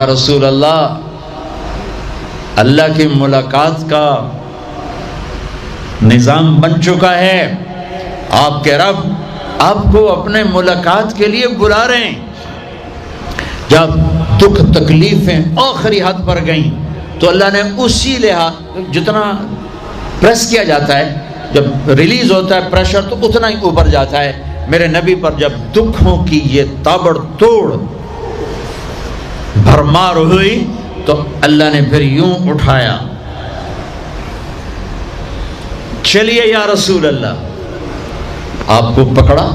رسول اللہ، اللہ کی ملاقات کا نظام بن چکا ہے، آپ کے رب آپ کو اپنے ملاقات کے لیے بلا رہے ہیں۔ جب دکھ تکلیفیں آخری حد پر گئیں تو اللہ نے اسی لحاظ، جتنا پریس کیا جاتا ہے، جب ریلیز ہوتا ہے پریشر تو اتنا ہی اوپر جاتا ہے، میرے نبی پر جب دکھوں کی یہ تابڑ توڑ بھرمار ہوئی تو اللہ نے پھر یوں اٹھایا، چلیے یا رسول اللہ، آپ کو پکڑا،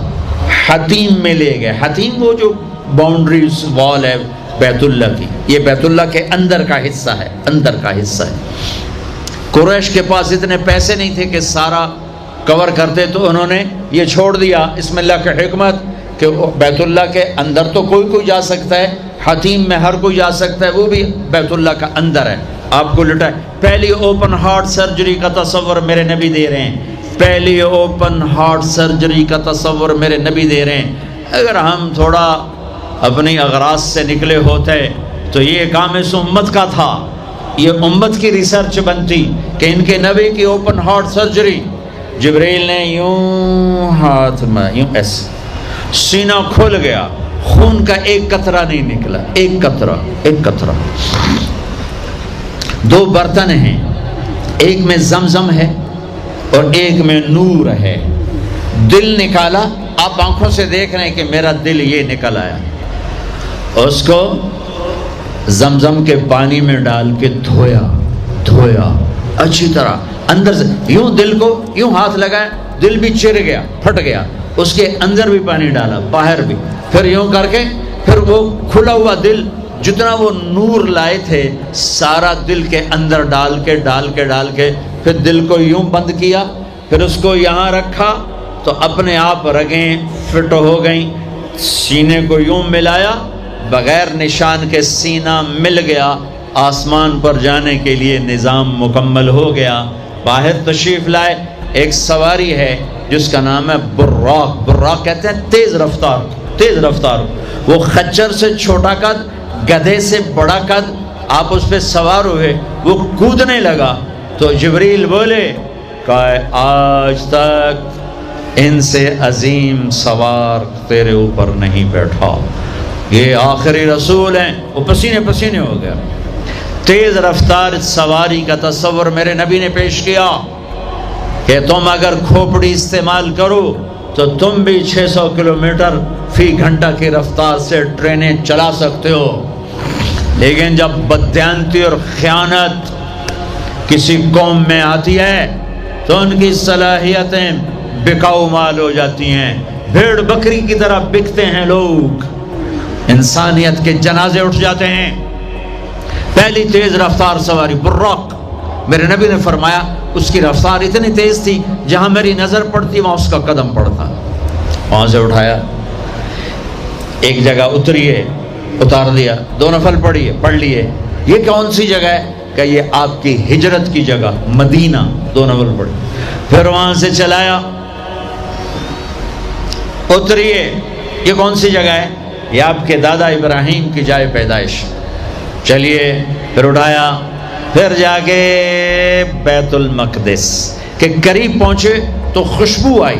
حتیم میں لے گئے۔ حتیم وہ جو باؤنڈریز وال ہے بیت اللہ کی، یہ بیت اللہ کے اندر کا حصہ ہے، اندر کا حصہ ہے۔ قریش کے پاس اتنے پیسے نہیں تھے کہ سارا کور کرتے، تو انہوں نے یہ چھوڑ دیا۔ اس میں اللہ کی حکمت کہ بیت اللہ کے اندر تو کوئی جا سکتا ہے، حتیم میں ہر کوئی جا سکتا ہے، وہ بھی بیت اللہ کا اندر ہے۔ آپ کو لٹائے، پہلی اوپن ہارٹ سرجری کا تصور میرے نبی دے رہے ہیں، پہلی اوپن ہارٹ سرجری کا تصور میرے نبی دے رہے ہیں۔ اگر ہم تھوڑا اپنی اغراض سے نکلے ہوتے تو یہ کام اس امت کا تھا، یہ امت کی ریسرچ بنتی کہ ان کے نبی کی اوپن ہارٹ سرجری، جبریل نے یوں ہاتھ میں یوں ایسے سینہ کھل گیا، خون کا ایک قطرہ نہیں نکلا، ایک قطرہ۔ دو برتن ہیں، ایک میں زمزم ہے اور ایک میں نور ہے۔ دل نکالا، آپ آنکھوں سے دیکھ رہے ہیں کہ میرا دل یہ نکل آیا، اس کو زمزم کے پانی میں ڈال کے دھویا اچھی طرح، اندر سے یوں دل کو یوں ہاتھ لگایا، دل بھی چر گیا، پھٹ گیا، اس کے اندر بھی پانی ڈالا، باہر بھی، پھر یوں کر کے پھر وہ کھلا ہوا دل جتنا وہ نور لائے تھے سارا دل کے اندر ڈال کے پھر دل کو یوں بند کیا، پھر اس کو یہاں رکھا تو اپنے آپ رگیں فٹ ہو گئیں، سینے کو یوں ملایا، بغیر نشان کے سینہ مل گیا، آسمان پر جانے کے لیے نظام مکمل ہو گیا۔ باہر تشریف لائے، ایک سواری ہے جس کا نام ہے براق کہتے ہیں تیز رفتار، وہ خچر سے چھوٹا قد، گدھے سے بڑا قد، آپ اس پہ سوار ہوئے، وہ کودنے لگا تو جبریل بولے کہ آج تک ان سے عظیم سوار تیرے اوپر نہیں بیٹھا، یہ آخری رسول ہیں۔ وہ پسینے ہو گیا۔ تیز رفتار سواری کا تصور میرے نبی نے پیش کیا کہ تم اگر کھوپڑی استعمال کرو تو تم بھی 600 کلومیٹر فی گھنٹہ کی رفتار سے ٹرینیں چلا سکتے ہو، لیکن جب بددیانتی اور خیانت کسی قوم میں آتی ہے تو ان کی صلاحیتیں بکاؤ مال ہو جاتی ہیں، بھیڑ بکری کی طرح بکتے ہیں لوگ، انسانیت کے جنازے اٹھ جاتے ہیں۔ پہلی تیز رفتار سواری براق، میرے نبی نے فرمایا اس کی رفتار اتنی تیز تھی جہاں میری نظر پڑتی وہاں اس کا قدم پڑتا، وہاں سے اٹھایا، ایک جگہ اتریے، اتار دیا، 2 نفل پڑھ لیے، یہ کون سی جگہ ہے کہ یہ آپ کی ہجرت کی جگہ مدینہ، 2 نفل پڑھ، پھر وہاں سے چلایا، اتریے، یہ کون سی جگہ ہے، یہ آپ کے دادا ابراہیم کی جائے پیدائش، چلیے، پھر اٹھایا، پھر جا کے بیت المقدس کے قریب پہنچے تو خوشبو آئی،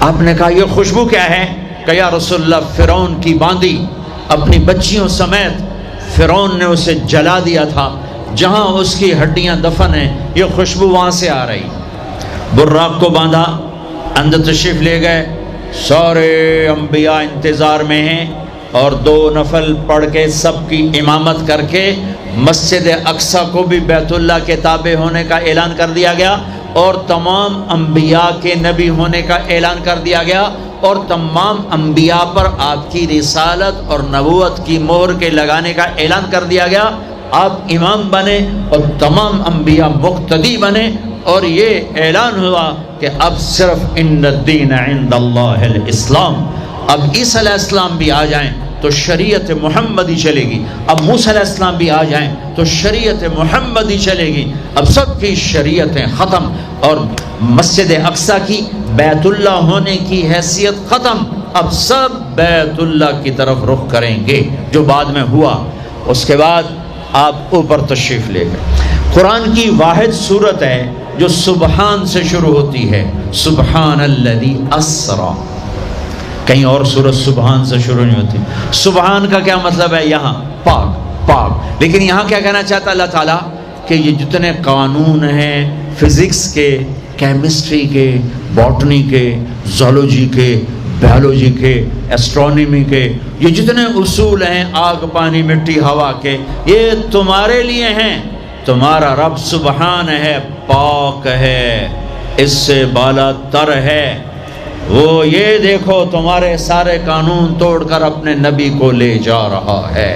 آپ نے کہا یہ خوشبو کیا ہے؟ کہ یا رسول اللہ فرعون کی باندی اپنی بچیوں سمیت فرعون نے اسے جلا دیا تھا، جہاں اس کی ہڈیاں دفن ہیں، یہ خوشبو وہاں سے آ رہی۔ براق کو باندھا، اندر تشریف لے گئے، سارے انبیاء انتظار میں ہیں، اور 2 نفل پڑھ کے سب کی امامت کر کے مسجد اقصیٰ کو بھی بیت اللہ کے تابع ہونے کا اعلان کر دیا گیا، اور تمام انبیاء کے نبی ہونے کا اعلان کر دیا گیا، اور تمام انبیاء پر آپ کی رسالت اور نبوت کی مہر کے لگانے کا اعلان کر دیا گیا۔ آپ امام بنے اور تمام انبیاء مقتدی بنے، اور یہ اعلان ہوا کہ اب صرف ان الدین عند اللہ الاسلام، اب عیسیٰ علیہ السلام بھی آ جائیں تو شریعت محمدی چلے گی، اب موسیٰ علیہ السلام بھی آ جائیں تو شریعت محمدی چلے گی، اب سب کی شریعتیں ختم، اور مسجد اقصیٰ کی بیت اللہ ہونے کی حیثیت ختم، اب سب بیت اللہ کی طرف رخ کریں گے، جو بعد میں ہوا۔ اس کے بعد آپ اوپر تشریف لے گئے۔ قرآن کی واحد سورت ہے جو سبحان سے شروع ہوتی ہے، سبحان الذی اسرا، کہیں اور سورت سبحان سے شروع نہیں ہوتی۔ سبحان کا کیا مطلب ہے؟ یہاں پاک پاک، لیکن یہاں کیا کہنا چاہتا اللہ تعالیٰ کہ یہ جتنے قانون ہیں فزکس کے، کیمسٹری کے، باٹنی کے، زولوجی کے، بیولوجی کے، ایسٹرونومی کے، یہ جتنے اصول ہیں آگ پانی مٹی ہوا کے، یہ تمہارے لیے ہیں۔ تمہارا رب سبحان ہے، پاک ہے، اس سے بالا تر ہے، وہ یہ دیکھو تمہارے سارے قانون توڑ کر اپنے نبی کو لے جا رہا ہے۔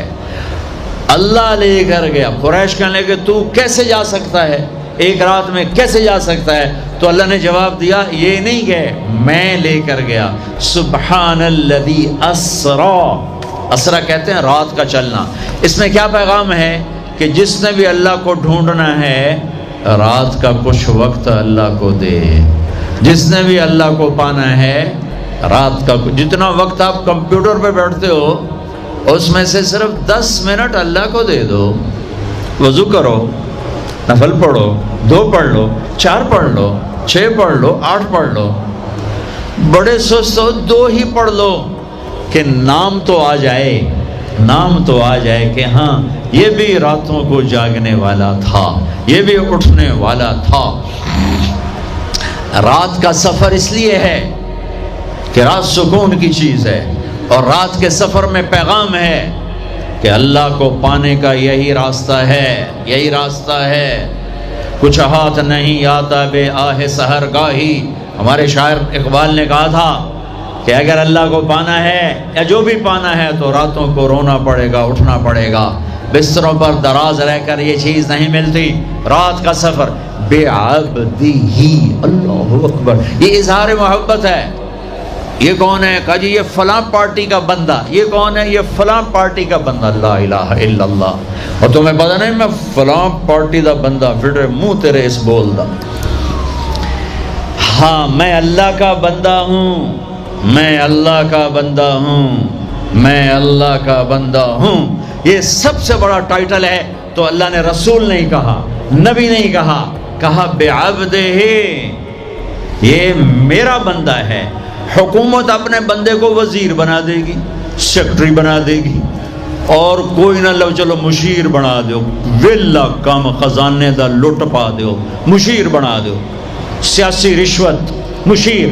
اللہ لے کر گیا۔ قریش کہنے لگے تو کیسے جا سکتا ہے، ایک رات میں کیسے جا سکتا ہے؟ تو اللہ نے جواب دیا یہ نہیں گئے، میں لے کر گیا۔ سبحان الذی اسرا، اسرا کہتے ہیں رات کا چلنا۔ اس میں کیا پیغام ہے کہ جس نے بھی اللہ کو ڈھونڈنا ہے رات کا کچھ وقت اللہ کو دے، جس نے بھی اللہ کو پانا ہے رات کا جتنا وقت آپ کمپیوٹر پہ بیٹھتے ہو اس میں سے صرف 10 منٹ اللہ کو دے دو۔ وضو کرو، نفل پڑھو، 2 پڑھ لو، 4 پڑھ لو، 6 پڑھ لو، 8 پڑھ لو، بڑے سست ہو 2 ہی پڑھ لو کہ نام تو آ جائے، نام تو آ جائے کہ ہاں یہ بھی راتوں کو جاگنے والا تھا، یہ بھی اٹھنے والا تھا۔ رات کا سفر اس لیے ہے کہ رات سکون کی چیز ہے، اور رات کے سفر میں پیغام ہے کہ اللہ کو پانے کا یہی راستہ ہے، یہی راستہ ہے۔ کچھ ہاتھ نہیں آتا بے آہ سحر گاہی، ہمارے شاعر اقبال نے کہا تھا کہ اگر اللہ کو پانا ہے یا جو بھی پانا ہے تو راتوں کو رونا پڑے گا، اٹھنا پڑے گا، بستروں پر دراز رہ کر یہ چیز نہیں ملتی۔ رات کا سفر بے عبدی، اللہ اکبر، یہ اظہار محبت ہے۔ یہ کون ہے؟ کہا جی یہ فلاں پارٹی کا بندہ۔ یہ کون ہے؟ یہ فلاں پارٹی کا بندہ۔ لا الہ الا اللہ۔ اور تمہیں پتہ نہیں میں فلاں پارٹی دا بندہ، پھر منہ تیرے اس بول دا، ہاں میں اللہ کا بندہ ہوں، میں اللہ کا بندہ ہوں، میں اللہ کا بندہ ہوں۔ یہ سب سے بڑا ٹائٹل ہے۔ تو اللہ نے رسول نہیں کہا، نبی نہیں کہا، کہا بعبدہ، یہ میرا بندہ ہے۔ حکومت اپنے بندے کو وزیر بنا دے گی، سیکٹری بنا دے گی، اور کوئی نہ لو چلو مشیر بنا دو، ویلا کم خزانے دا لٹ پا دو، مشیر بنا دو، سیاسی رشوت مشیر،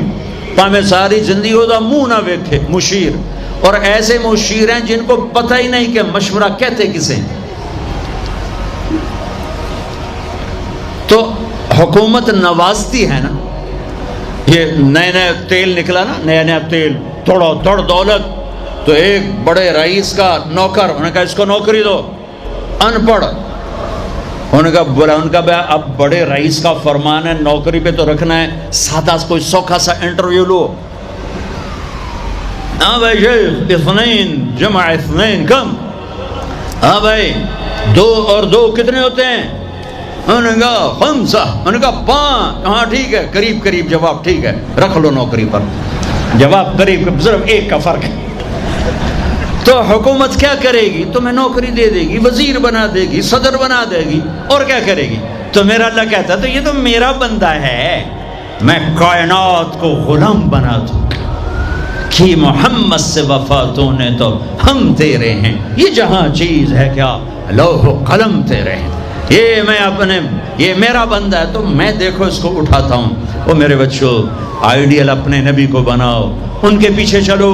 پامے ساری زندگی ہو دا منہ نہ ویکھے مشیر۔ اور ایسے مشیر ہیں جن کو پتہ ہی نہیں کہ مشورہ کہتے کسے۔ تو حکومت نوازتی ہے نا، یہ نئے نئے تیل نکلا نا، نیا نیا تیل، توڑو توڑ دولت، تو ایک بڑے رئیس کا نوکر، انہوں نے کہا اس کو نوکری دو، ان پڑھ، انہوں نے کہا بولا، ان کا اب بڑے رئیس کا فرمان ہے نوکری پہ تو رکھنا ہے، سادہ کوئی سوکھا سا انٹرویو لو۔ ہاں بھائی شیخ، اثنین جمع اثنین کم، ہاں بھائی 2 اور 2 کتنے ہوتے ہیں؟ انہوں نے کہا 5، انہوں نے کہا 5، ہاں ٹھیک ہے، قریب قریب جواب، ٹھیک ہے رکھ لو نوکری پر، جواب قریب، صرف 1 کا فرق ہے۔ تو حکومت کیا کرے گی؟ تمہیں نوکری دے دے گی، وزیر بنا دے گی، صدر بنا دے گی، اور کیا کرے گی؟ تو میرا اللہ کہتا ہے تو یہ تو میرا بندہ ہے، میں کائنات کو غلام بنا دوں کہ محمد سے وفاتوں نے تو ہم تیرے ہیں، یہ جہاں چیز ہے کیا لوح و قلم تیرے ہیں، یہ میں اپنے، یہ میرا بندہ ہے تو میں دیکھو اس کو اٹھاتا ہوں۔ وہ میرے بچوں آئیڈیل اپنے نبی کو بناؤ، ان کے پیچھے چلو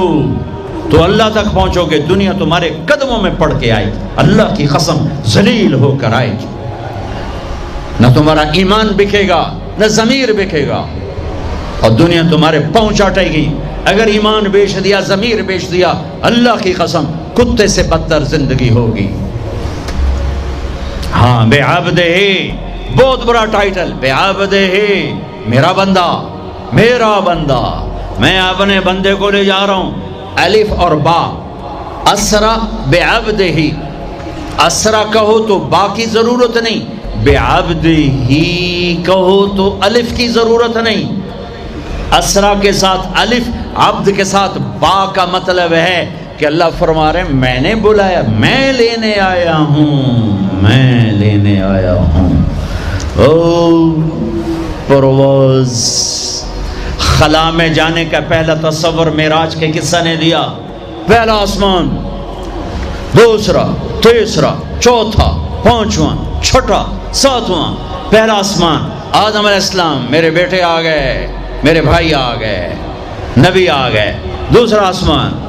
تو اللہ تک پہنچو گے، دنیا تمہارے قدموں میں پڑ کے آئے گی، اللہ کی قسم ذلیل ہو کر آئے گی، نہ تمہارا ایمان بکے گا نہ ضمیر بکے گا، اور دنیا تمہارے پاؤں چاٹے گی۔ اگر ایمان بیچ دیا، ضمیر بیچ دیا، اللہ کی قسم کتے سے بدتر زندگی ہوگی۔ ہاں بے عبدہ، بہت بڑا ٹائٹل، بے عبدہ، میرا بندہ، میرا بندہ، میں اپنے بندے کو لے جا رہا ہوں۔ الف اور با، اسرا بے عبدہ، اسرا کہو تو با کی ضرورت نہیں، بے عبدہ کہو تو الف کی ضرورت نہیں۔ اسرا کے ساتھ الف، عبد کے ساتھ با کا مطلب ہے کہ اللہ فرما رہے ہیں میں نے بلایا، میں لینے آیا ہوں، میں لینے آیا ہوں۔ او پرواز، خلا میں جانے کا پہلا تصور معراج کے قصہ نے دیا۔ پہلا آسمان، دوسرا، تیسرا، چوتھا، پانچواں، چھٹا، ساتواں۔ پہلا آسمان، آدم علیہ السلام، میرے بیٹے آ گئے، میرے بھائی آ گئے، نبی آ گئے۔ دوسرا آسمان،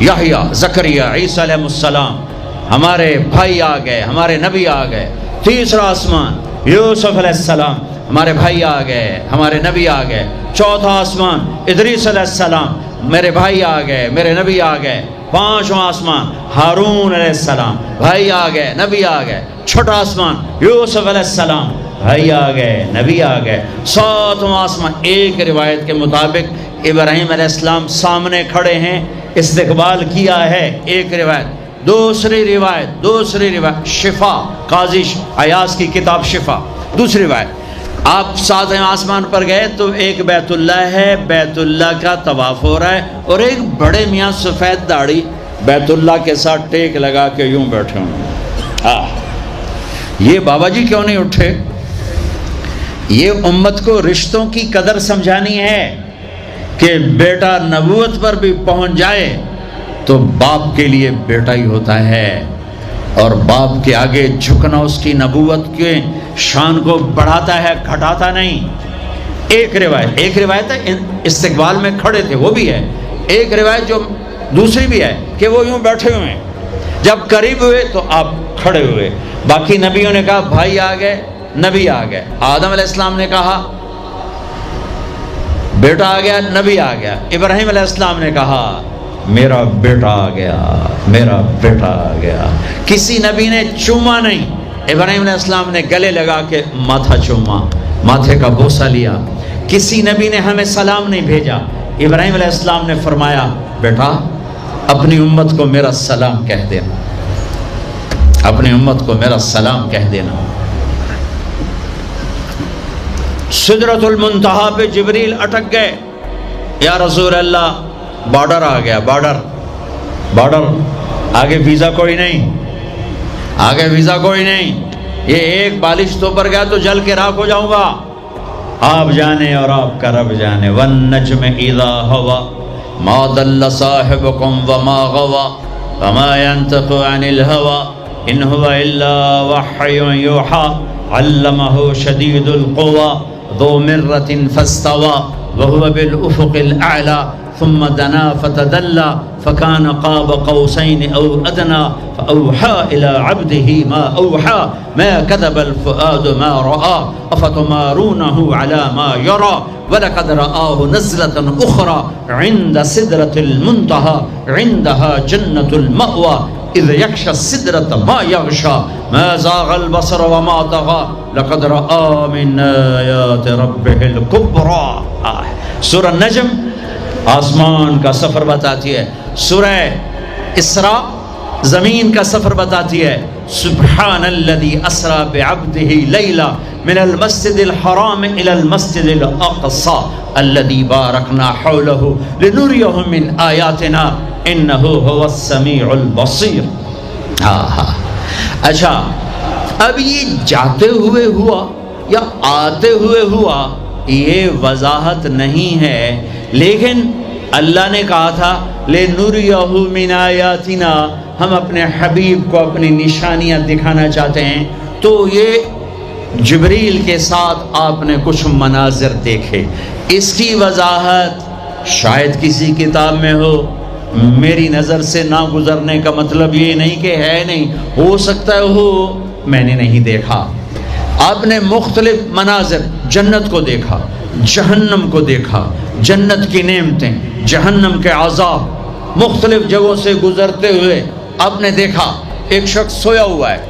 یحییٰ، زکریا، عیسیٰ علیہ السلام، ہمارے بھائی آ گئے، ہمارے نبی آ گئے۔ تیسرا آسمان، یوسف علیہ السلام، ہمارے بھائی آ گئے، ہمارے نبی آ گئے۔ چوتھا آسمان، ادریس علیہ السلام، میرے بھائی آ گئے، میرے نبی آ گئے۔ پانچواں آسمان، ہارون علیہ السلام، بھائی آ گئے، نبی آ گئے۔ چھٹا آسمان، یوسف علیہ السلام، بھائی آ گئے، نبی آ گئے۔ ساتواں آسمان، ایک روایت کے مطابق ابراہیم علیہ السلام سامنے کھڑے ہیں، استقبال کیا ہے، ایک روایت۔ دوسری روایت شفا، قاضی ایاز کی کتاب شفا، دوسری روایت، آپ ساتویں آسمان پر گئے تو ایک بیت اللہ ہے، بیت اللہ کا طواف ہو رہا ہے، اور ایک بڑے میاں سفید داڑھی بیت اللہ کے ساتھ ٹیک لگا کے یوں بیٹھے ہوں۔ یہ بابا جی کیوں نہیں اٹھے؟ یہ امت کو رشتوں کی قدر سمجھانی ہے کہ بیٹا نبوت پر بھی پہنچ جائے تو باپ کے لیے بیٹا ہی ہوتا ہے، اور باپ کے آگے جھکنا اس کی نبوت کے شان کو بڑھاتا ہے، گھٹاتا نہیں۔ ایک روایت ہے استقبال میں کھڑے تھے، وہ بھی ہے۔ ایک روایت جو دوسری بھی ہے کہ وہ یوں بیٹھے ہوئے ہیں، جب قریب ہوئے تو آپ کھڑے ہوئے۔ باقی نبیوں نے کہا بھائی آ گئے، نبی آ گئے۔ آدم علیہ السلام نے کہا بیٹا آ گیا، نبی آ گیا۔ ابراہیم علیہ السلام نے کہا میرا بیٹا آ گیا، میرا بیٹا آ گیا۔ کسی نبی نے چوما نہیں، ابراہیم علیہ السلام نے گلے لگا کے ماتھا چوما، ماتھے کا بوسہ لیا۔ کسی نبی نے ہمیں سلام نہیں بھیجا، ابراہیم علیہ السلام نے فرمایا بیٹا اپنی امت کو میرا سلام کہہ دینا، اپنی امت کو میرا سلام کہہ دینا۔ سدرۃ المنتہا پہ جبریل اٹک گئے، یا رسول اللہ بارڈر آ گیا، بارڈر، آگے ویزا کوئی نہیں، آگے ویزا کوئی نہیں، یہ ایک بالش تو پر گیا تو جل کے راکھ ہو جاؤں گا۔ آپ جانے اور آپ کا رب جانے۔ والنجم اذا ہوا ما ضل صاحبکم وما غوا وما ينطق عن الہوا ان هو الا وحی یوحی علمہ شدید القوی ذو مرۃ فاستوى وهو بالافق الاعلی ثم دنا فتدلى فكان قاب قوسين او ادنى فاوحى الى عبده ما اوحى ما كذب الفؤاد ما راى افتمارونه على ما يرى ولقد رآه نزلة اخرى عند سدرة المنتهى عندها جنة المأوى اذ يغشى السدرة ما يغشى ما زاغ البصر وما طغى لقد رأى من آيات ربه الكبرى۔ سورہ نجم آسمان کا سفر بتاتی ہے، سورہ اسراء زمین کا سفر بتاتی ہے۔ سبحان الذی اسری بعبدہ لیلا من المسجد الحرام الى المسجد الاقصى الذی بارکنا حولہ لنریہ من آیاتنا انہ هو السمیع البصیر۔ اچھا اب یہ جاتے ہوئے ہوا یا آتے ہوئے ہوا یہ وضاحت نہیں ہے، لیکن اللہ نے کہا تھا لِنُرِيَهُ مِنْ آیاتنا، ہم اپنے حبیب کو اپنی نشانیاں دکھانا چاہتے ہیں۔ تو یہ جبریل کے ساتھ آپ نے کچھ مناظر دیکھے، اس کی وضاحت شاید کسی کتاب میں ہو، میری نظر سے نہ گزرنے کا مطلب یہ نہیں کہ ہے نہیں، ہو سکتا ہے ہو، میں نے نہیں دیکھا۔ آپ نے مختلف مناظر، جنت کو دیکھا، جہنم کو دیکھا، جنت کی نعمتیں، جہنم کے عذاب، مختلف جگہوں سے گزرتے ہوئے آپ نے دیکھا ایک شخص سویا ہوا ہے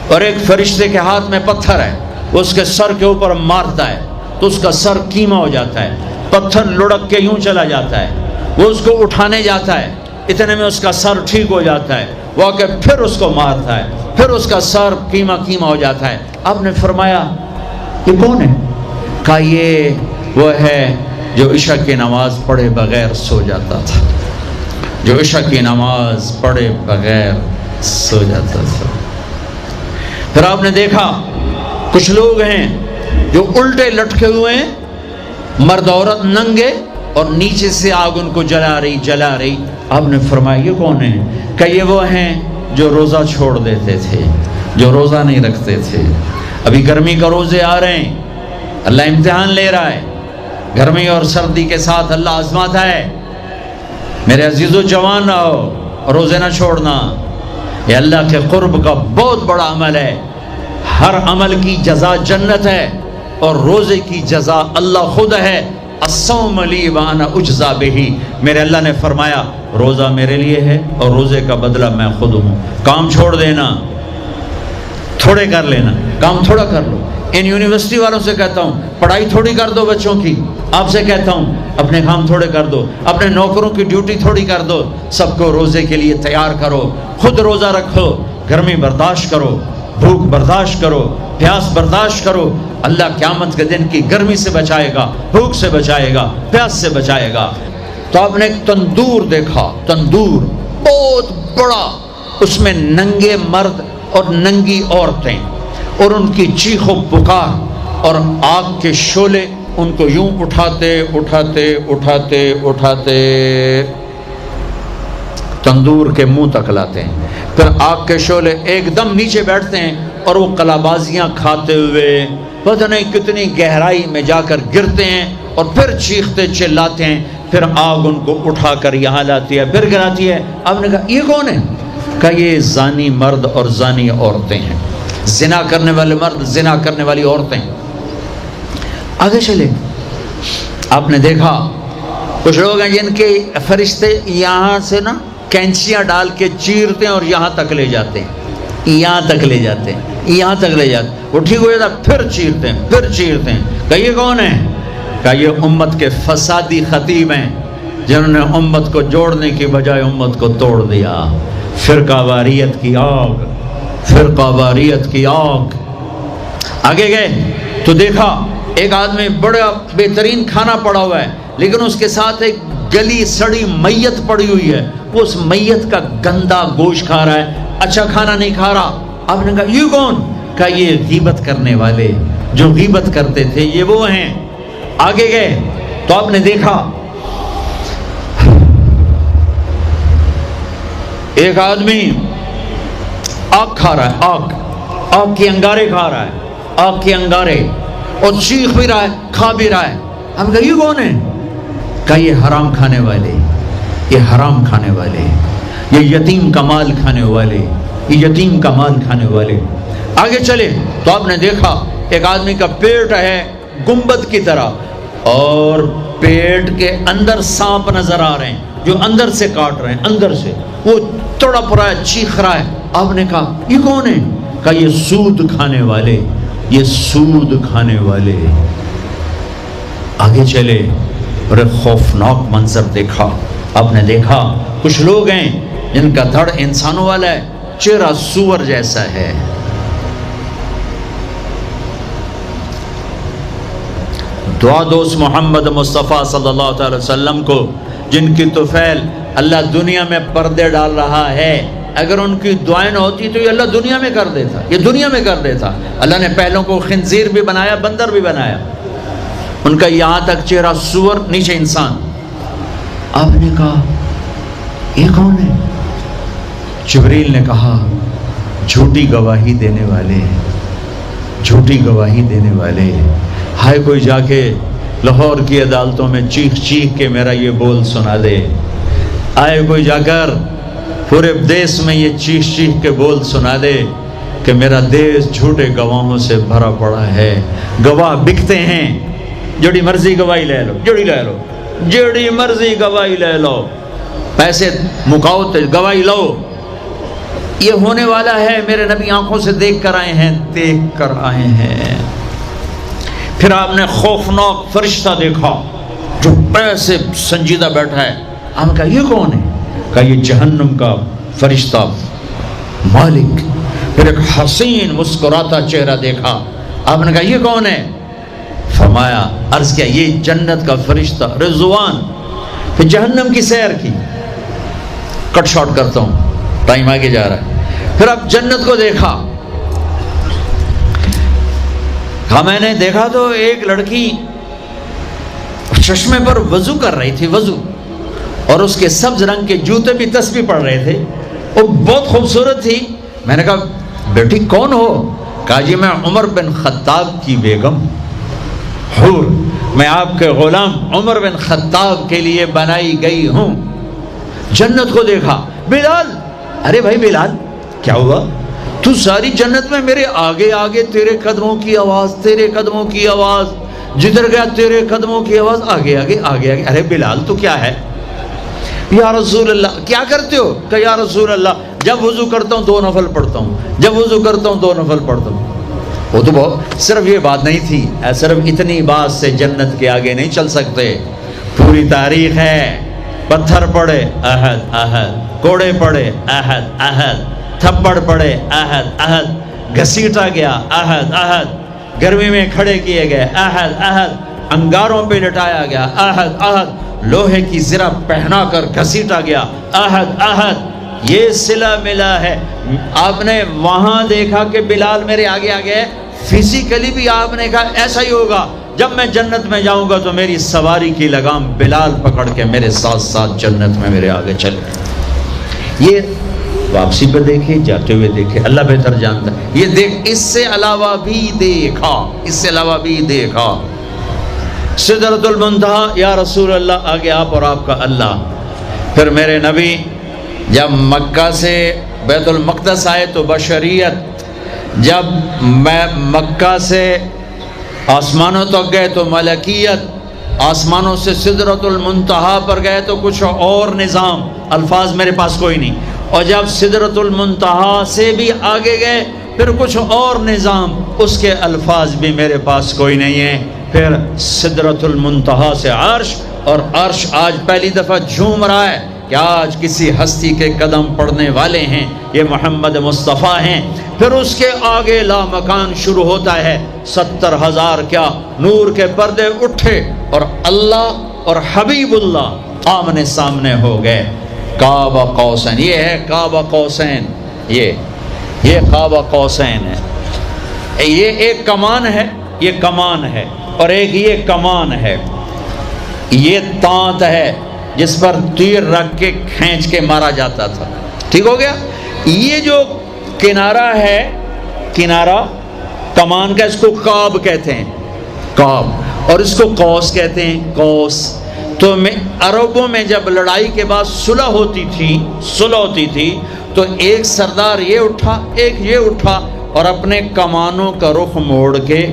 اور ایک فرشتے کے ہاتھ میں پتھر ہے، وہ اس کے سر کے اوپر مارتا ہے تو اس کا سر کیما ہو جاتا ہے، پتھر لڑک کے یوں چلا جاتا ہے، وہ اس کو اٹھانے جاتا ہے، اتنے میں اس کا سر ٹھیک ہو جاتا ہے، وہ آ کے پھر اس کو مارتا ہے، پھر اس کا سر کیما ہو جاتا ہے۔ آپ نے فرمایا یہ کون ہے؟ کہا یہ وہ ہے جو عشاء کی نماز پڑھے بغیر سو جاتا تھا، جو عشاء کی نماز پڑھے بغیر سو جاتا تھا۔ پھر آپ نے دیکھا کچھ لوگ ہیں جو الٹے لٹکے ہوئے ہیں، مرد عورت ننگے، اور نیچے سے آگ ان کو جلا رہی۔ آپ نے فرمایا یہ کون ہیں؟ کہ یہ وہ ہیں جو روزہ چھوڑ دیتے تھے، جو روزہ نہیں رکھتے تھے۔ ابھی گرمی کا روزے آ رہے ہیں، اللہ امتحان لے رہا ہے، گرمی اور سردی کے ساتھ اللہ آزماتا ہے۔ میرے عزیزو جوان رہو، روزے نہ چھوڑنا، یہ اللہ کے قرب کا بہت بڑا عمل ہے۔ ہر عمل کی جزا جنت ہے، اور روزے کی جزا اللہ خود ہے۔ الصوم لی وانا اجزا بہ، میرے اللہ نے فرمایا روزہ میرے لیے ہے اور روزے کا بدلہ میں خود ہوں۔ کام چھوڑ دینا، تھوڑے کر لینا، کام تھوڑا کر لو۔ ان یونیورسٹی والوں سے کہتا ہوں پڑھائی تھوڑی کر دو بچوں کی، آپ سے کہتا ہوں اپنے کام تھوڑے کر دو، اپنے نوکروں کی ڈیوٹی تھوڑی کر دو، سب کو روزے کے لیے تیار کرو، خود روزہ رکھو، گرمی برداشت کرو، بھوک برداشت کرو، پیاس برداشت کرو۔ اللہ قیامت کے دن کی گرمی سے بچائے گا، بھوک سے بچائے گا، پیاس سے بچائے گا۔ تو آپ نے ایک تندور دیکھا، تندور بہت بڑا، اس میں ننگے مرد اور ننگی عورتیں، اور ان کی چیخ و پکار، اور آگ کے شعلے ان کو یوں اٹھاتے تندور کے منہ تک لاتے ہیں۔ پھر آگ کے شعلے ایک دم نیچے بیٹھتے ہیں، اور وہ قلابازیاں کھاتے ہوئے پتہ نہیں کتنی گہرائی میں جا کر گرتے ہیں، اور پھر چیختے چلاتے ہیں۔ پھر آگ ان کو اٹھا کر یہاں لاتی ہے، پھر گراتی ہے۔ آپ نے کہا یہ کون ہے؟ کہ یہ زانی مرد اور زانی عورتیں ہیں، زنا کرنے والے مرد، زنا کرنے والی عورتیں۔ آگے چلے، آپ نے دیکھا کچھ لوگ ہیں جن کے فرشتے یہاں سے نا کینچیاں ڈال کے چیرتے ہیں اور یہاں تک لے جاتے ہیں، یہاں تک لے جاتے ہیں، یہاں تک لے جاتے ہیں۔ وہ ٹھیک ہو جاتا پھر چیرتے ہیں۔ کہ یہ کون ہے؟ کہ یہ امت کے فسادی خطیب ہیں، جنہوں نے امت کو جوڑنے کی بجائے امت کو توڑ دیا۔ فرقہ واریت کی آگ، فرقہ واریت کی آگ۔ آگے گئے تو دیکھا ایک آدمی بڑا بہترین کھانا پڑا ہوا ہے، لیکن اس کے ساتھ ایک گلی سڑی میت پڑی ہوئی ہے، وہ اس میت کا گندا گوشت کھا رہا ہے، اچھا کھانا نہیں کھا رہا۔ آپ نے کہا یہ کون؟ کہ یہ غیبت کرنے والے، جو غیبت کرتے تھے یہ وہ ہیں۔ آگے گئے تو آپ نے دیکھا ایک آدمی آگ کھا رہا ہے، آگ کے انگارے کھا رہا ہے، آگ کے انگارے، اور چیخ بھی رہا ہے، کھا بھی رہا ہے۔ ہم کہا یہ کون ہے؟ کہ یہ حرام کھانے والے، یہ حرام کھانے والے، یہ یتیم کا مال کھانے والے، یہ یتیم کا مال کھانے والے۔ آگے چلے تو آپ نے دیکھا ایک آدمی کا پیٹ ہے گنبد کی طرح، اور پیٹ کے اندر سانپ نظر آ رہے ہیں جو اندر سے کاٹ رہے ہیں، اندر سے وہ تڑپ رہا ہے، چیخ رہا ہے۔ آپ نے کہا یہ کون ہے؟ کہ یہ سود کھانے والے، یہ سود کھانے والے۔ آگے چلے اور ایک خوفناک منظر دیکھا۔ آپ نے دیکھا کچھ لوگ ہیں جن کا دھڑ انسانوں والا ہے، چہرہ سور جیسا ہے۔ دعا دوست محمد مصطفیٰ صلی اللہ تعالی وسلم کو، جن کی طفیل اللہ دنیا میں پردے ڈال رہا ہے، اگر ان کی دعائیں نہ ہوتی تو یہ اللہ دنیا میں کر دیتا، یہ دنیا میں کر دیتا۔ اللہ نے پہلوں کو خنزیر بھی بنایا، بندر بھی بنایا، ان کا یہاں تک چہرہ سور، نیچے انسان۔ آپ نے کہا یہ کون ہے؟ جبریل نے کہا جھوٹی گواہی دینے والے، جھوٹی گواہی دینے والے۔ ہائے کوئی جا کے لاہور کی عدالتوں میں چیخ چیخ کے میرا یہ بول سنا دے، آئے کوئی جا کر پورے دیس میں یہ چیخ چیخ کے بول سنا دے کہ میرا دیس جھوٹے گواہوں سے بھرا پڑا ہے، گواہ بکتے ہیں، جڑی مرضی گواہی لے لو، جڑی مرضی گواہی لے لو، پیسے مکاؤ تو گواہی لو۔ یہ ہونے والا ہے، میرے نبی آنکھوں سے دیکھ کر آئے ہیں، دیکھ کر آئے ہیں۔ پھر آپ نے خوفناک فرشتہ دیکھا جو ایسے سنجیدہ بیٹھا ہے۔ ہم کہا یہ کون ہے؟ کہا یہ جہنم کا فرشتہ مالک۔ پھر ایک حسین مسکراتا چہرہ دیکھا۔ آپ نے کہا یہ کون ہے؟ فرمایا، عرض کیا یہ جنت کا فرشتہ رضوان۔ پھر جہنم کی سیر کی، کٹ شارٹ کرتا ہوں، ٹائم آگے جا رہا ہے۔ پھر اب جنت کو دیکھا، میں نے دیکھا تو ایک لڑکی چشمے پر وضو کر رہی تھی، وضو، اور اس کے سبز رنگ کے جوتے بھی تسبیح پڑھ رہے تھے، وہ بہت خوبصورت تھی۔ میں نے کہا بیٹی کون ہو؟ کہا جی میں عمر بن خطاب کی بیگم، حور، میں آپ کے غلام عمر بن خطاب کے لیے بنائی گئی ہوں۔ جنت کو دیکھا، بلال، ارے بھائی بلال کیا ہوا؟ تو ساری جنت میں میرے آگے آگے، تیرے قدموں کی آواز، تیرے قدموں کی آواز، جدھر گیا تیرے قدموں کی آواز، آگے آگے آگے آگے۔ ارے بلال تو کیا ہے؟ یا رسول اللہ کیا کرتے ہو؟ کہ یا رسول اللہ جب وضو کرتا ہوں 2 نفل پڑھتا ہوں، جب وضو کرتا ہوں 2 نفل پڑھتا ہوں۔ وہ تو بہت، صرف یہ بات نہیں تھی، صرف اتنی بات سے جنت کے آگے نہیں چل سکتے، پوری تاریخ ہے۔ پتھر پڑے احد احد، کوڑے پڑے احد احد، تھپڑ پڑے احد احد، گھسیٹا گیا احد احد، گرمی میں کھڑے کیے گئے احد احد، انگاروں پہ لٹایا گیا احد احد، لوہے کی زرہ پہنا کر گھسیٹا گیا احد احد۔ یہ صلہ ملا ہے۔ آپ نے وہاں دیکھا کہ بلال میرے آگے آگے ہے، فزیکلی بھی آپ نے کہا ایسا ہی ہوگا، جب میں جنت میں جاؤں گا تو میری سواری کی لگام بلال پکڑ کے میرے ساتھ ساتھ جنت میں میرے آگے چلے۔ یہ واپسی پہ دیکھے، جاتے ہوئے دیکھے، اللہ بہتر جانتا ہے۔ یہ دیکھ، اس سے علاوہ بھی دیکھا، اس سے علاوہ بھی دیکھا۔ سدرۃ المنتہا، یا رسول اللہ آگے آپ اور آپ کا اللہ۔ پھر میرے نبی جب مکہ سے بیت المقدس آئے تو بشریت، جب میں مکہ سے آسمانوں تک گئے تو ملکیت، آسمانوں سے سدرۃ المنتہا پر گئے تو کچھ اور نظام، الفاظ میرے پاس کوئی نہیں، اور جب سدرۃ المنتہا سے بھی آگے گئے پھر کچھ اور نظام، اس کے الفاظ بھی میرے پاس کوئی نہیں ہے۔ پھر سدرۃ المنتہا سے عرش، اور عرش آج پہلی دفعہ جھوم رہا ہے کہ آج کسی ہستی کے قدم پڑنے والے ہیں، یہ محمد مصطفیٰ ہیں۔ پھر اس کے آگے لامکان شروع ہوتا ہے، 70,000 کیا نور کے پردے اٹھے، اور اللہ اور حبیب اللہ آمنے سامنے ہو گئے۔ قاب قوسین، یہ ہے قاب قوسین، یہ قاب قوسین ہے۔ یہ ایک کمان ہے، یہ کمان ہے، اور ایک یہ کمان ہے، یہ تانت ہے جس پر تیر رکھ کے کھینچ کے مارا جاتا تھا، ٹھیک ہو گیا۔ یہ جو کنارہ ہے، کنارہ کمان کا، اس کو قاب کہتے ہیں، قاب، اور اس کو قوس کہتے ہیں، قوس۔ تو عربوں میں جب لڑائی کے بعد صلح ہوتی تھی تو ایک سردار یہ اٹھا، ایک یہ اٹھا، اور اپنے کمانوں کا رخ موڑ کے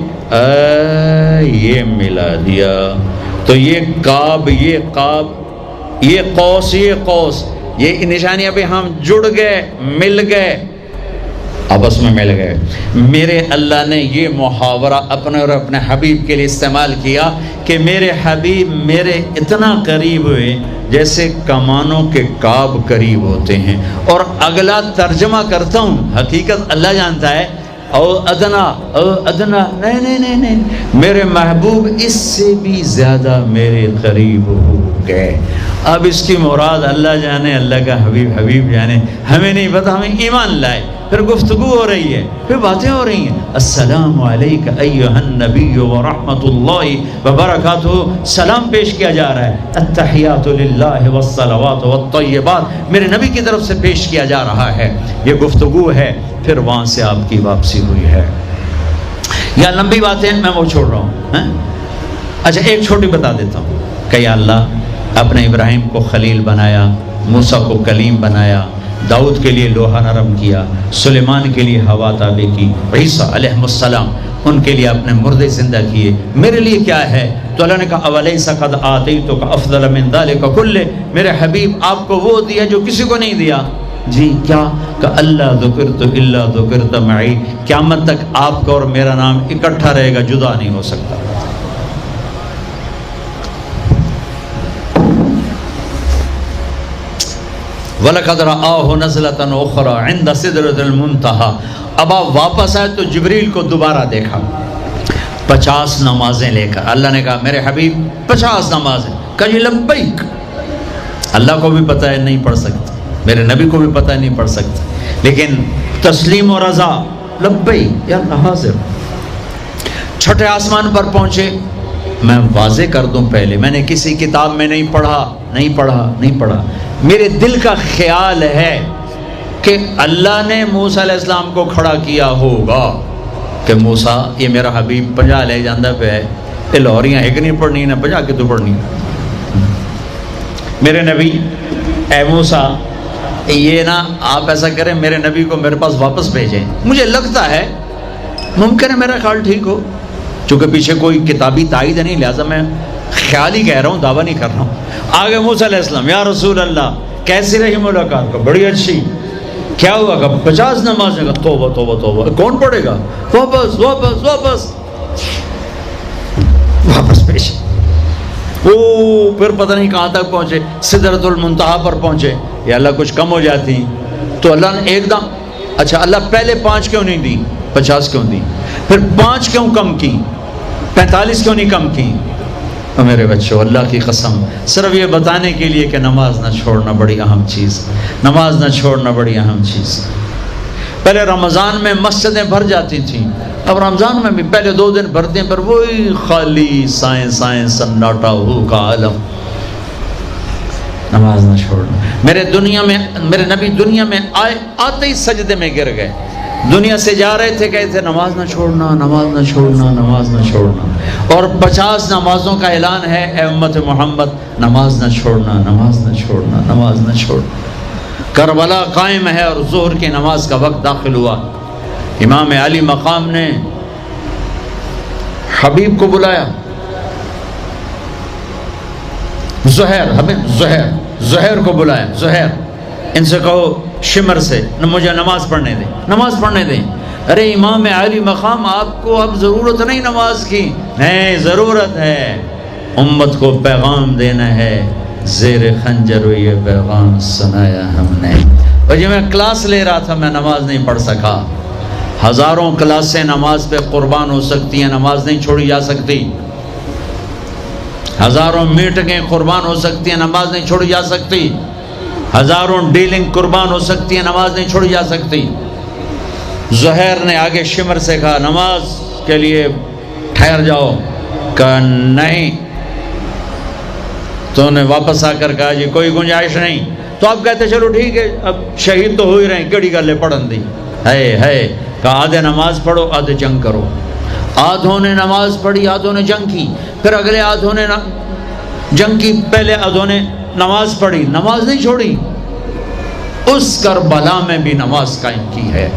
یہ ملا دیا، تو یہ قاب، یہ قاب، یہ قوس، یہ قوس، یہ نشانیاں بھی ہم جڑ گئے، مل گئے، آپس میں مل گئے۔ میرے اللہ نے یہ محاورہ اپنے اور اپنے حبیب کے لیے استعمال کیا کہ میرے حبیب میرے اتنا قریب ہوئے جیسے کمانوں کے قاب قریب ہوتے ہیں۔ اور اگلا ترجمہ کرتا ہوں، حقیقت اللہ جانتا ہے، او ادنا، او ادنا، نہیں، میرے محبوب اس سے بھی زیادہ میرے قریب ہو گئے۔ اب اس کی مراد اللہ جانے، اللہ کا حبیب جانے، ہمیں نہیں پتہ، ہمیں ایمان لائے۔ پھر گفتگو ہو رہی ہے، پھر باتیں ہو رہی ہیں، السلام علیکہ ایہا النبی ورحمۃ اللہ وبرکاتہ، سلام پیش کیا جا رہا ہے، التحیات للہ والصلوات والطیبات میرے نبی کی طرف سے پیش کیا جا رہا ہے، یہ گفتگو ہے۔ پھر وہاں سے آپ کی واپسی ہوئی ہے۔ یا لمبی باتیں میں وہ چھوڑ رہا ہوں، اچھا ایک چھوٹی بتا دیتا ہوں کہ یا اللہ اپنے ابراہیم کو خلیل بنایا، موسیٰ کو کلیم بنایا، داؤد کے لیے لوہا نرم کیا، سلیمان کے لیے ہوا تابع کی، عیسیٰ علیہ السلام ان کے لیے اپنے مردے زندہ کیے، میرے لیے کیا ہے؟ تو اللہ نے کہا اولیس قد آتیتک افضل من ذلک کلہ، میرے حبیب آپ کو وہ دیا جو کسی کو نہیں دیا۔ جی کیا؟ کہ اللہ ذکرت الا ذکرت معی، قیامت تک آپ کا اور میرا نام اکٹھا رہے گا، جدا نہیں ہو سکتا۔ وَلَقَدْ رَآهُ نَزْلَةً أُخْرَى عِنْدَ سِدْرَةِ الْمُنْتَهَى، اب آپ واپس آئے تو جبریل کو دوبارہ دیکھا، 50 نمازیں لے کر۔ اللہ نے کہا میرے حبیب 50 نمازیں، کہا جی لبیک، اللہ کو بھی پتہ ہے نہیں پڑھ سکتا، میرے نبی کو بھی پتہ نہیں پڑ سکتا، لیکن تسلیم و رضا، لبئی یا اللہ حاضر۔ چھٹے آسمان پر پہنچے، میں واضح کر دوں پہلے، میں نے کسی کتاب میں نہیں پڑھا، میرے دل کا خیال ہے کہ اللہ نے موسیٰ علیہ السلام کو کھڑا کیا ہوگا کہ موسیٰ یہ میرا حبیب 50 لے جاندہ پہ ہے، یہ لاہوریاں ایک نہیں پڑھنی نہ 50 کے تو پڑھنی، میرے نبی اے موسیٰ یہ نا آپ ایسا کریں میرے نبی کو میرے پاس واپس بھیجیں، مجھے لگتا ہے ممکن ہے میرا خیال ٹھیک ہو، چونکہ پیچھے کوئی کتابی تائید نہیں، لہٰذا میں خیال ہی کہہ رہا ہوں، دعویٰ نہیں کر رہا ہوں۔ آگے موسیٰ علیہ السلام، یا رسول اللہ کیسی رہی ملاقات؟ کو بڑی اچھی، کیا ہوا؟ کہ 50 نمازیں کا توبہ توبہ توبہ، کون پڑھے گا؟ واپس واپس واپس واپس پیش، پھر پتہ نہیں کہاں تک پہنچے، سدرۃ المنتہا پر پہنچے، یا اللہ کچھ کم ہو جاتی تو اللہ نے ایک دم، اچھا اللہ پہلے 5 کیوں نہیں دی، 50 کیوں دی، پھر 5 کیوں کم کی، 45 کیوں نہیں کم کی؟ میرے بچوں اللہ کی قسم، صرف یہ بتانے کے لیے کہ نماز نہ چھوڑنا بڑی اہم چیز، نماز نہ چھوڑنا بڑی اہم چیز۔ پہلے رمضان میں مسجدیں بھر جاتی تھیں، اب رمضان میں بھی پہلے 2 دن بھرتے ہیں، پر وہی خالی سائیں سناٹا ہو کا عالم۔ نماز نہ چھوڑنا۔ میرے نبی دنیا میں آتے ہی سجدے میں گر گئے، دنیا سے جا رہے تھے، کہتے تھے نماز نہ چھوڑنا، نماز نہ چھوڑنا، نماز نہ چھوڑنا، اور 50 نمازوں کا اعلان ہے، اے امت محمد نماز نہ چھوڑنا، نماز نہ چھوڑنا، نماز نہ چھوڑنا۔ کربلا قائم ہے اور ظہر کی نماز کا وقت داخل ہوا، امام علی مقام نے حبیب کو بلایا، زہیر کو بلایا، زہیر ان سے کہو شمر سے مجھے نماز پڑھنے دیں۔ ارے امام علی مقام آپ کو اب ضرورت نہیں نماز کی، نہیں ضرورت ہے، امت کو پیغام دینا ہے، زیر خنجر یہ پیغام سنایا ہم نے۔ اور جب میں کلاس لے رہا تھا میں نماز نہیں پڑھ سکا، ہزاروں کلاسیں نماز پہ قربان ہو سکتی ہیں، نماز نہیں چھوڑی جا سکتی، ہزاروں میٹنگیں قربان ہو سکتی ہیں، نماز نہیں چھوڑی جا سکتی، ہزاروں ڈیلنگ قربان ہو سکتی ہیں، نماز نہیں چھوڑی جا سکتی۔ زہیر نے آگے شمر سے کہا نماز کے لیے ٹھہر جاؤ، کہا نہیں، تو نے واپس آ کر کہا جی کوئی گنجائش نہیں، تو آپ کہتے چلو ٹھیک ہے اب شہید تو ہو ہی رہے ہیں، کیڑی گلے پڑھن دی ہے، کہا آدھے نماز پڑھو آدھے جنگ کرو۔ آدھوں نے نماز پڑھی آدھوں نے جنگ کی، پھر اگلے آدھوں نے جنگ کی، پہلے آدھوں نے نماز پڑھی، نماز نہیں چھوڑی، اس کربلا میں بھی نماز قائم کی ہے،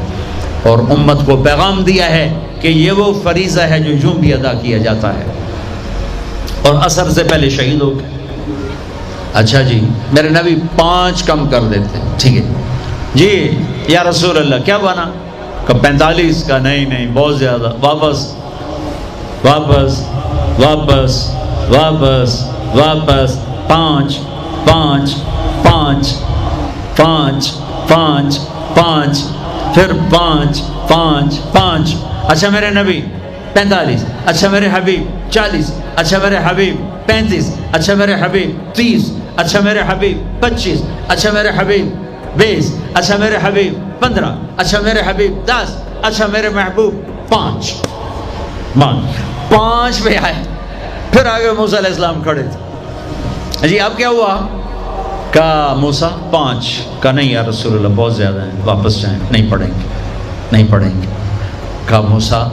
اور امت کو پیغام دیا ہے کہ یہ وہ فریضہ ہے جو یوں بھی ادا کیا جاتا ہے، اور عصر سے پہلے شہید ہو گئے۔ اچھا جی میرے نبی 5 کم کر دیتے، ٹھیک ہے جی یا رسول اللہ کیا بنا؟ کہ 45 کا نہیں بہت زیادہ، واپس واپس واپس واپس واپس 5 5 5 5 5 5 پھر 5 5 5، اچھا میرے نبی 45، اچھا میرے حبیب 40، اچھا میرے حبیب 35، اچھا میرے حبیب 30، اچھا میرے حبیب 25، اچھا میرے حبیب 20، اچھا میرے حبیب 15، اچھا میرے حبیب 10، اچھا میرے محبوب 5 پہ آئے، پھر آگے موسیٰ علیہ السلام کھڑے تھے، جی اب کیا ہوا؟ کہا موسیٰ 5، کہا نہیں یا رسول اللہ بہت زیادہ ہیں، واپس جائیں، نہیں پڑھیں گے۔ کہا موسیٰ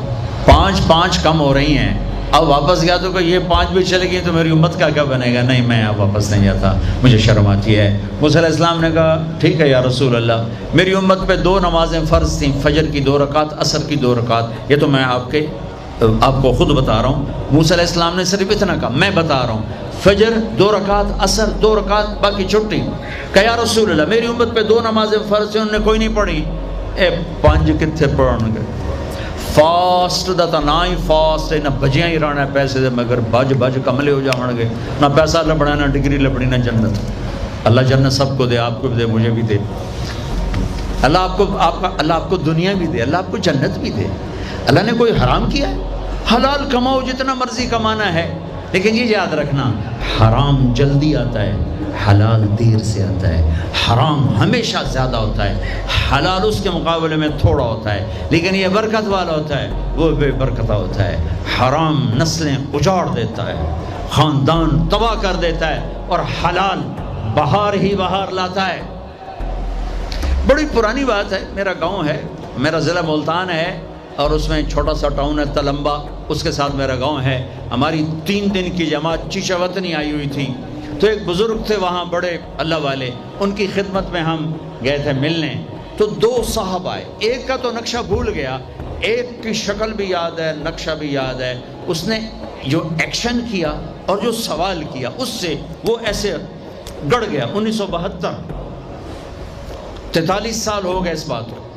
5 کم ہو رہی ہیں، اب واپس گیا تو کہ یہ 5 بھی چلے گئی تو میری امت کا کیا بنے گا؟ نہیں میں اب واپس نہیں جاتا، مجھے شرم آتی ہے۔ موسیٰ علیہ السلام نے کہا ٹھیک ہے یا رسول اللہ، میری امت پہ 2 نمازیں فرض تھیں، فجر کی 2 رکعت، عصر کی 2 رکعت، یہ تو میں آپ کو خود بتا رہا ہوں۔ موسیٰ علیہ السلام نے صرف اتنا کہا، میں بتا رہا ہوں، فجر 2 رکعت، عصر 2 رکعت، باقی چھٹی۔ کہا یا رسول اللہ میری امت پہ 2 نمازیں فرض تھیں، انہوں نے کوئی نہیں پڑھی۔ 5 کتنے پڑھن گے؟ فاسٹ دا تا نہ ہی فاسٹ ہے، نہ بجیاں ہی رہنا ہے پیسے دے، مگر بج کملے ہو جاؤں گے، نہ پیسہ لبنا، نہ ڈگری لبنی، نہ جنت۔ اللہ جنت سب کو دے، آپ کو بھی دے، مجھے بھی دے۔ اللہ آپ کو دنیا بھی دے، اللہ آپ کو جنت بھی دے۔ اللہ نے کوئی حرام کیا ہے؟ حلال کماؤ جتنا مرضی کمانا ہے، لیکن یہ یاد رکھنا حرام جلدی آتا ہے، حلال دیر سے آتا ہے، حرام ہمیشہ زیادہ ہوتا ہے، حلال اس کے مقابلے میں تھوڑا ہوتا ہے، لیکن یہ برکت والا ہوتا ہے، وہ بے برکتہ ہوتا ہے۔ حرام نسلیں اجاڑ دیتا ہے، خاندان تباہ کر دیتا ہے، اور حلال بہار ہی بہار لاتا ہے۔ بڑی پرانی بات ہے، میرا گاؤں ہے، میرا ضلع ملتان ہے، اور اس میں چھوٹا سا ٹاؤن ہے تلمبا، اس کے ساتھ میرا گاؤں ہے۔ ہماری 3 دن کی جماعت چیشہ وطنی آئی ہوئی تھی، تو ایک بزرگ تھے وہاں بڑے اللہ والے، ان کی خدمت میں ہم گئے تھے ملنے۔ تو 2 صاحب آئے، ایک کا تو نقشہ بھول گیا، ایک کی شکل بھی یاد ہے، نقشہ بھی یاد ہے۔ اس نے جو ایکشن کیا اور جو سوال کیا، اس سے وہ ایسے گڑ گیا۔ 1972، 43 سال ہو گئے اس بات کو۔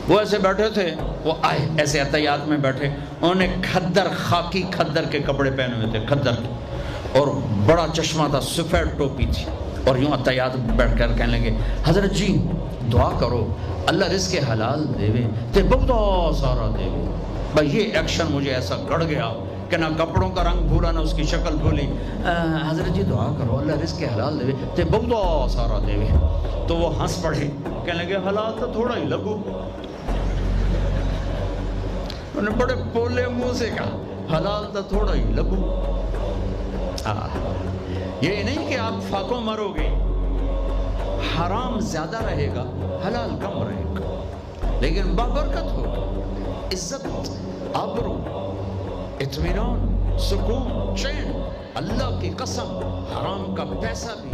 وہ ایسے بیٹھے تھے، وہ آئے ایسے عطیات میں بیٹھے، انہوں نے کھدر، خاکی کھدر کے کپڑے پہنے ہوئے تھے، کھدر، اور بڑا چشمہ تھا، سفید ٹوپی تھی، اور یوں عطیات بیٹھ کر کہنے لگے، حضرت جی دعا کرو اللہ رزق حلال دے تے بہت سارا دے۔ بھائی یہ ایکشن مجھے ایسا گڑ گیا کہ نہ کپڑوں کا رنگ بھولا نہ اس کی شکل بھولی۔ حضرت جی دعا کرو اللہ رزق حلال دے تے بہت سارا دے۔ تو وہ ہنس پڑے، کہنے لگے حلال تو تھوڑا ہی لگو۔ انہوں نے بڑے پولے منہ سے کہا حلال تو تھوڑا ہی لگو۔ یہ نہیں کہ آپ فاقوں مرو گے، حرام زیادہ رہے گا، حلال کم رہے گا، لیکن بابرکت ہوگا، عزت، آبرو، اطمینان، سکون، چین۔ اللہ کی قسم حرام کا پیسہ بھی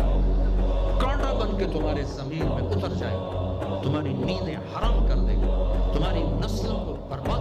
کانٹا بن کے تمہارے ضمیر میں اتر جائے گا، تمہاری نیندیں حرام کر دے گا، تمہاری نسلوں کو برباد